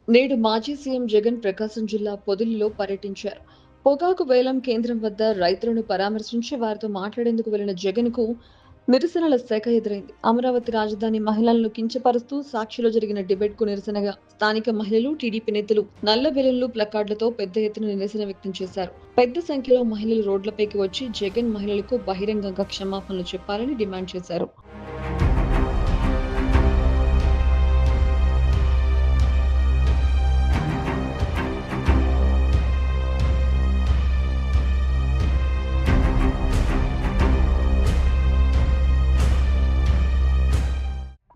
నేడు మాజీ సీఎం జగన్ ప్రకాశం జిల్లా పొదిలిలో పర్యటించారు. పొగాకు వేలం కేంద్రం వద్ద రైతులను పరామర్శించి వారితో మాట్లాడేందుకు వెళ్లిన జగన్‌కు నిరసనల శాఖ ఎదురైంది. అమరావతి రాజధాని మహిళలను కించపరుస్తూ సాక్షిలో జరిగిన డిబేట్‌కు నిరసనగా స్థానిక మహిళలు, టీడీపీ నేతలు నల్ల బెలూన్లు, ప్లకార్డులతో పెద్ద ఎత్తున నిరసన వ్యక్తం చేశారు. పెద్ద సంఖ్యలో మహిళలు రోడ్లపైకి వచ్చి జగన్ మహిళలకు బహిరంగంగా క్షమాపణలు చెప్పాలని డిమాండ్ చేశారు.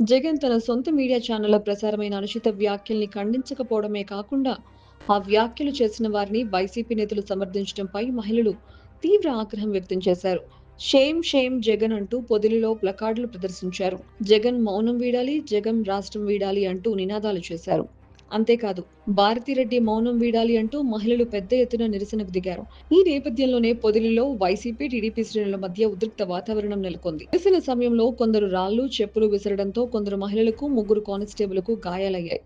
జగన్ తన సొంత మీడియా ఛానల్లో ప్రసారమైన అనుచిత వ్యాఖ్యల్ని ఖండించకపోవడమే కాకుండా, ఆ వ్యాఖ్యలు చేసిన వారిని వైసీపీ నేతలు సమర్థించడంపై మహిళలు తీవ్ర ఆగ్రహం వ్యక్తం చేశారు. షేమ్ షేమ్ జగన్ అంటూ పొదిలిలో ప్లకార్డులు ప్రదర్శించారు. జగన్ మౌనం వీడాలి, జగన్ రాష్ట్రం వీడాలి అంటూ నినాదాలు చేశారు. అంతేకాదు, భారతిరెడ్డి మౌనం వీడాలి అంటూ మహిళలు పెద్ద ఎత్తున నిరసనకు దిగారు. ఈ నేపథ్యంలోనే పొదిలిలో వైసీపీ, టీడీపీ శ్రేణుల మధ్య ఉద్రిక్త వాతావరణం నెలకొంది. నిరసన సమయంలో కొందరు రాళ్లు, చెప్పులు విసరడంతో కొందరు మహిళలకు, ముగ్గురు కానిస్టేబుల్‌కు గాయాలయ్యాయి.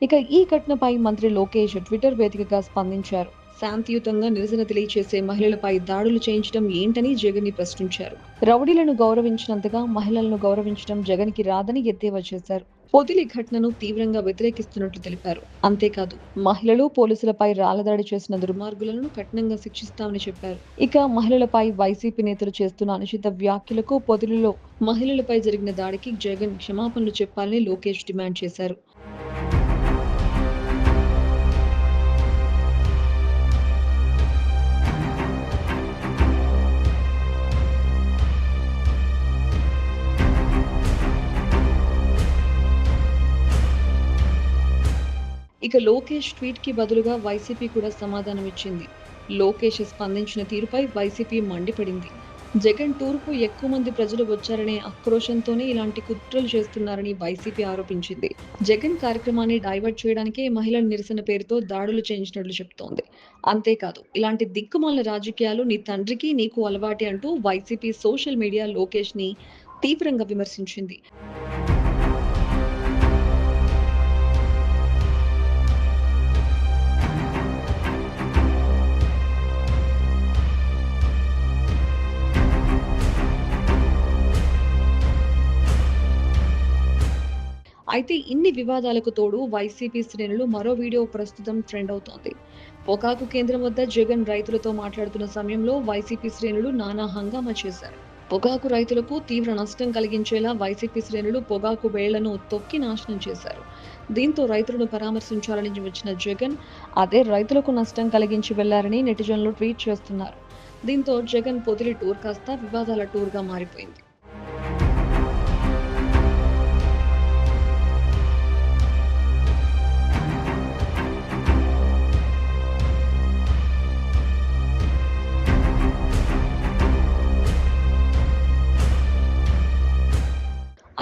ఇక ఈ ఘటనపై మంత్రి లోకేష్ ట్విట్టర్ వేదికగా స్పందించారు. శాంతియుతంగా నిరసన తెలియచేసే మహిళలపై దాడులు చేయించడం ఏంటని జగన్ని ప్రశ్నించారు. రౌడీలను గౌరవించినంతగా మహిళలను గౌరవించడం జగన్‌కి రాదని ఎద్దేవా చేశారు. పొదిలి ఘటనను తీవ్రంగా వ్యతిరేకిస్తున్నట్లు తెలిపారు. అంతేకాదు, మహిళలు, పోలీసులపై రాళ్లదాడి చేసిన దుర్మార్గులను కఠినంగా శిక్షిస్తామని చెప్పారు. ఇక మహిళలపై వైసీపీ నేతలు చేస్తున్న అనుచిత వ్యాఖ్యలకు పొదిలిలో మహిళలపై జరిగిన దాడికి జగన్ క్షమాపణలు చెప్పాలని లోకేష్ డిమాండ్ చేశారు. ఇక లోకేష్ ట్వీట్‌కి బదులుగా వైసీపీ కూడా సమాధానమిచ్చింది. లోకేష్ స్పందించిన తీరుపై వైసీపీ మండిపడింది. జగన్ టూర్‌కు ఎక్కువ మంది ప్రజలు వచ్చారనే ఆక్రోశంతోనే ఇలాంటి కుట్రలు చేస్తున్నారని వైసీపీ ఆరోపించింది. జగన్ కార్యక్రమాన్ని డైవర్ట్ చేయడానికే మహిళల నిరసన పేరుతో దాడులు చేయించినట్లు చెబుతోంది. అంతేకాదు, ఇలాంటి దిక్కుమాలిన రాజకీయాలు నీ తండ్రికి, నీకు అలవాటే అంటూ వైసీపీ సోషల్ మీడియా లోకేష్‌ని తీవ్రంగా విమర్శించింది. అయితే ఇన్ని వివాదాలకు తోడు వైసీపీ శ్రేణులు మరో వీడియో ప్రస్తుతం ట్రెండ్ అవుతోంది. పొగాకు కేంద్రం వద్ద జగన్ రైతులతో మాట్లాడుతున్న సమయంలో వైసీపీ శ్రేణులు నానా హంగామా చేశారు. పొగాకు రైతులకు తీవ్ర నష్టం కలిగించేలా వైసీపీ శ్రేణులు పొగాకు వేళ్లను తొక్కి నాశనం చేశారు. దీంతో రైతులను పరామర్శించాలని వచ్చిన జగన్ అదే రైతులకు నష్టం కలిగించి వెళ్లారని నెటిజన్లు ట్వీట్ చేస్తున్నారు. దీంతో జగన్ పొదిలి టూర్ కాస్త వివాదాల టూర్‌గా మారిపోయింది.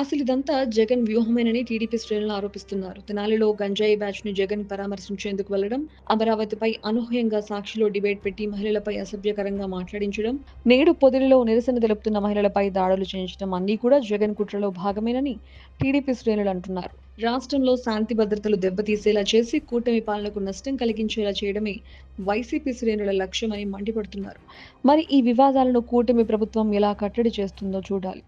అసలు ఇదంతా జగన్ వ్యూహమేనని టీడీపీ శ్రేణులు ఆరోపిస్తున్నారు. తెనాలిలో గంజాయి బ్యాచ్‌ని జగన్ పరామర్శించేందుకు వెళ్లడం, అమరావతిపై అనూహ్యంగా సాక్షిలో డిబేట్ పెట్టి మహిళలపై అసభ్యకరంగా మాట్లాడించడం, నేడు పొదిలిలో నిరసన తెలుపుతున్న మహిళలపై దాడులు చేయించడం అన్నీ కూడా జగన్ కుట్రలో భాగమేనని టీడీపీ శ్రేణులు అంటున్నారు. రాష్ట్రంలో శాంతి భద్రతలు దెబ్బతీసేలా చేసి కూటమి పాలనకు నష్టం కలిగించేలా చేయడమే వైసీపీ శ్రేణుల లక్ష్యమని మండిపడుతున్నారు. మరి ఈ వివాదాలను కూటమి ప్రభుత్వం ఎలా కట్టడి చేస్తుందో చూడాలి.